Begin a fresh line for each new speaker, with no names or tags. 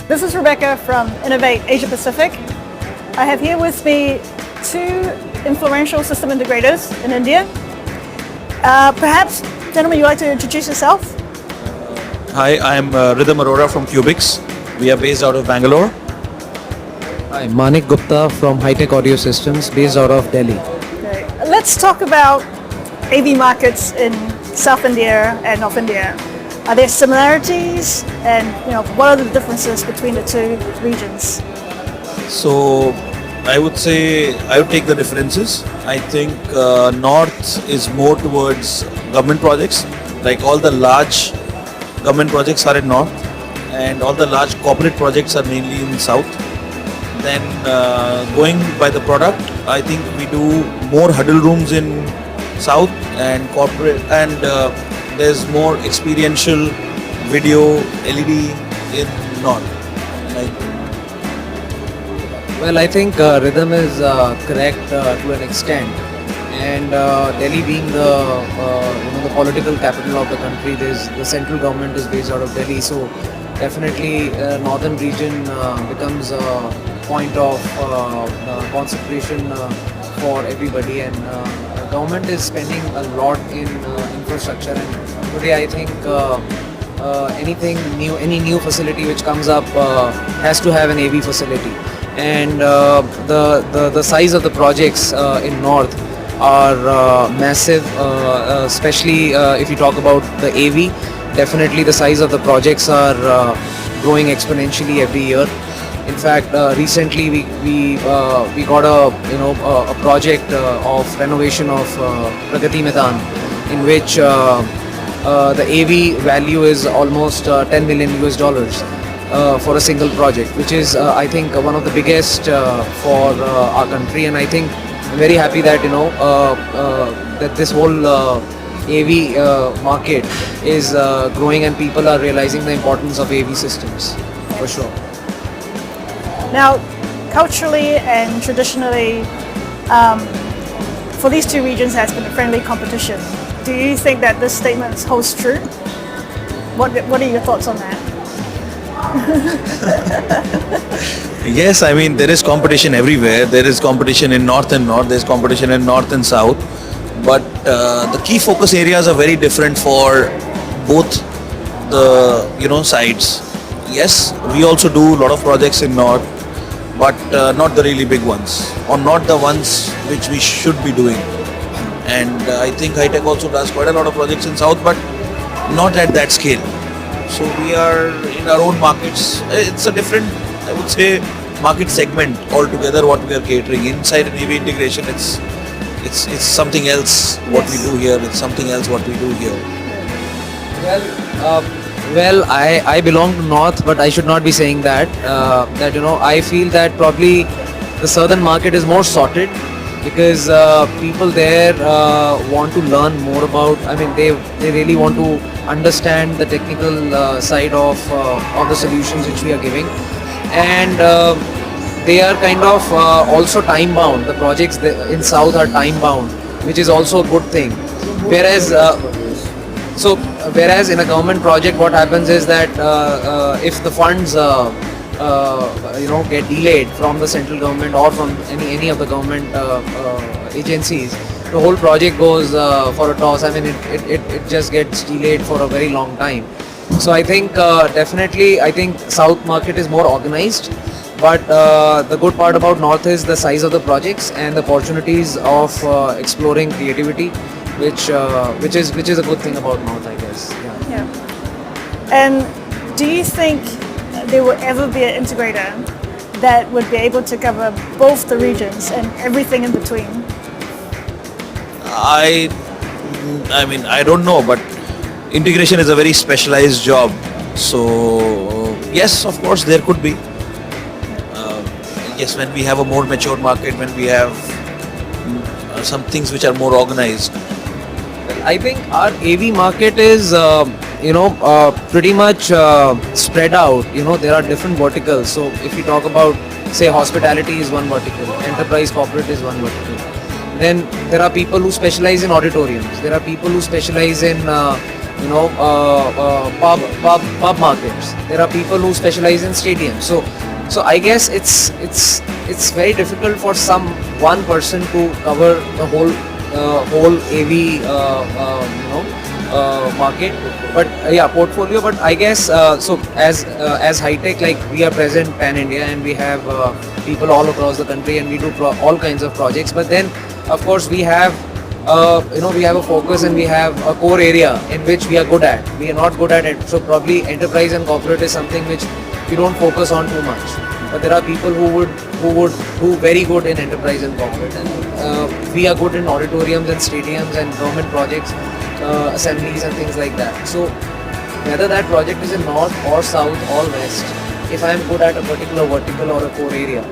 This is Rebecca from Innovate Asia Pacific. I have here with me two influential system integrators in India. Perhaps, gentlemen, you'd like to introduce yourself?
Hi, I'm Rhythm Arora from Cubics. We are based out of Bangalore.
Hi, Manik Gupta from Hitech Audio Systems, based out of Delhi.
Okay. Let's talk about AV markets in South India and North India. Are there similarities, and what are the differences between the two regions?
So I would take the differences. I think North is more towards government projects, like all the large government projects are in North and all the large corporate projects are mainly in South. Then going by the product, I think we do more huddle rooms in South and corporate, and there's more experiential video LED in North.
Well, I think Rhythm is correct to an extent, and Delhi being the political capital of the country, the central government is based out of Delhi, so definitely northern region becomes a point of concentration for everybody, and government is spending a lot in infrastructure, and today I think any new facility which comes up has to have an AV facility, and the size of the projects in North are massive, especially if you talk about the AV. Definitely the size of the projects are growing exponentially every year. In fact, recently we got a project of renovation of Pragati Maidan, in which the AV value is almost $10 million for a single project, which is I think one of the biggest for our country. And I think I'm very happy that that this whole AV market is growing and people are realizing the importance of AV systems, for sure.
Now, culturally and traditionally, for these two regions has been a friendly competition. Do you think that this statement holds true? What are your thoughts on that?
Yes, I mean there is competition everywhere. There is competition in North and North. There's competition in North and South. But the key focus areas are very different for both the sides. Yes, we also do a lot of projects in North, but not the really big ones, or not the ones which we should be doing. And I think Hitech also does quite a lot of projects in South, but not at that scale. So we are in our own markets. It's a different, I would say, market segment altogether what we are catering. Inside an AV integration, it's something else what we do here. It's something else what we do here.
Well, I belong to North, but I should not be saying that. I feel that probably the southern market is more sorted, because people there want to learn more about. I mean, they really want to understand the technical side of all the solutions which we are giving, and they are kind of also time bound. The projects in South are time bound, which is also a good thing. Whereas in a government project, what happens is that if the funds get delayed from the central government or from any of the government agencies, the whole project goes for a toss. I mean, it just gets delayed for a very long time. So I think definitely South market is more organized, but the good part about North is the size of the projects and the opportunities of exploring creativity, which is a good thing about North, I guess.
Yeah. And do you think there will ever be an integrator that would be able to cover both the regions and everything in between?
I mean, I don't know, but integration is a very specialized job. So yes, of course, there could be. Yes, when we have a more mature market, when we have some things which are more organized.
I think our AV market is pretty much spread out. There are different verticals. So if you talk about, say, hospitality is one vertical, enterprise corporate is one vertical. Then there are people who specialize in auditoriums. There are people who specialize in pub markets. There are people who specialize in stadiums. So I guess it's very difficult for one person to cover the whole AV market. But yeah, portfolio. But I guess so as Hitech, like we are present pan India and we have people all across the country and we do all kinds of projects. But then of course we have we have a focus and we have a core area in which we are good at. We are not good at it. So probably enterprise and corporate is something which we don't focus on too much. But there are people who would do very good in enterprise and corporate, and we are good in auditoriums and stadiums and government projects, assemblies and things like that. So whether that project is in north or south or west, if I am good at a particular vertical or a core area,